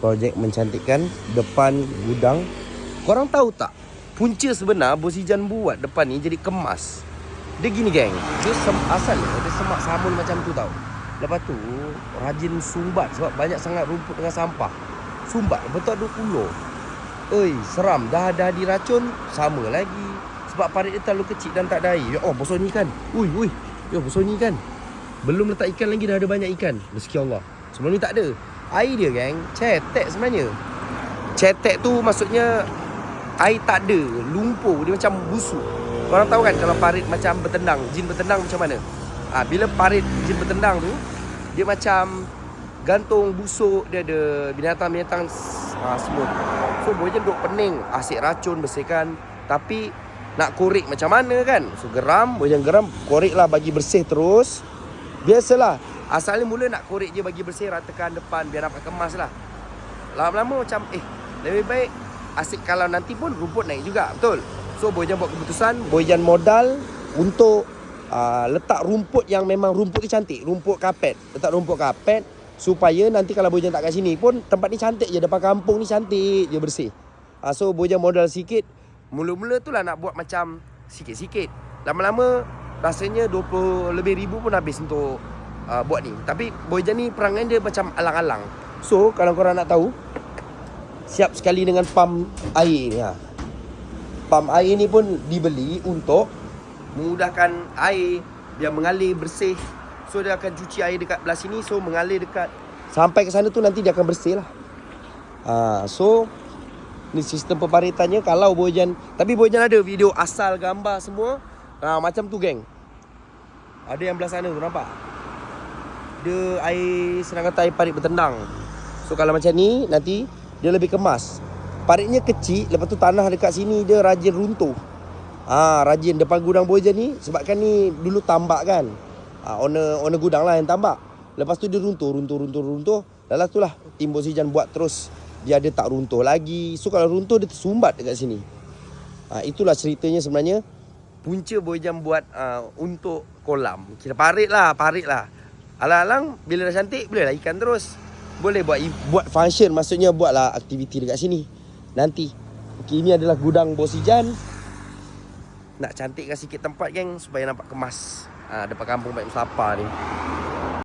projek mencantikkan depan gudang. Korang tahu tak, punca sebenar Bos Ijan buat depan ni jadi kemas. Dia gini geng, dia asalnya dia semak samun macam tu tau. Lepas tu rajin sumbat sebab banyak sangat rumput dengan sampah. Sumbat betul ada ular. Oi, seram. Dah diracun, sama lagi. Sebab parit dia terlalu kecil dan tak ada air. Ya Allah, bosor ni ikan. Ui. Ya, bosor ni ikan. Belum letak ikan lagi dah ada banyak ikan. Rezeki Allah. Sebelum ni tak ada. Air dia geng, cetek sebenarnya. Cetek tu maksudnya air tak ada, lumpur, dia macam busuk. Korang tahu kan kalau parit macam bertendang, jin bertendang macam mana? Bila parit jin bertendang tu, dia macam gantung busuk, dia ada binatang-binatang semut. So Boy Jan duk pening, asyik racun bersihkan. Tapi nak korek macam mana kan? So geram, Boy Jan geram, korek lah bagi bersih terus. Biasalah, asalnya mula nak korek je bagi bersih, ratakan depan biar dapat kemas lah. Lama-lama macam lebih baik asyik kalau nanti pun rumput naik juga, betul? So Boy Jan buat keputusan, Boy Jan modal untuk letak rumput yang memang rumput ni cantik, rumput kapet. Letak rumput kapet supaya nanti kalau Boy Jan tak kat sini pun tempat ni cantik je, depan kampung ni cantik je, bersih. So Boy Jan modal sikit. Mula-mula tu lah nak buat macam sikit-sikit. Lama-lama rasanya 20 lebih ribu pun habis untuk buat ni. Tapi Boy Jan ni perangai dia macam alang-alang. So kalau korang nak tahu, siap sekali dengan pam air ni. Pam air ni pun dibeli untuk memudahkan air biar mengalir bersih. So dia akan cuci air dekat belah sini, so mengalir dekat sampai ke sana tu nanti dia akan bersih lah. So ni sistem peparitannya kalau Boy Jan. Tapi Boy Jan ada video asal gambar semua. Macam tu geng. Ada yang belah sana tu nampak. Dia air, senang kata air parit bertendang. So kalau macam ni nanti dia lebih kemas. Paritnya kecil, lepas tu tanah dekat sini dia rajin runtuh. Rajin depan gudang Boy Jan ni, sebabkan ni dulu tambak kan. Owner gudang lah yang tambak. Lepas tu dia runtuh. Lepas tu lah tim Bos Ijan buat terus. Dia ada tak runtuh lagi. So kalau runtuh dia tersumbat dekat sini. Itulah ceritanya sebenarnya. Punca Boy Jan buat untuk kolam. Kira parit lah. Alang-alang bila dah cantik boleh lah ikan terus. Boleh buat function, maksudnya buatlah aktiviti dekat sini nanti. Okay, ini adalah gudang Bos Ijan. Nak cantikkan sikit tempat geng supaya nampak kemas depan kampung Baik Musafar ni.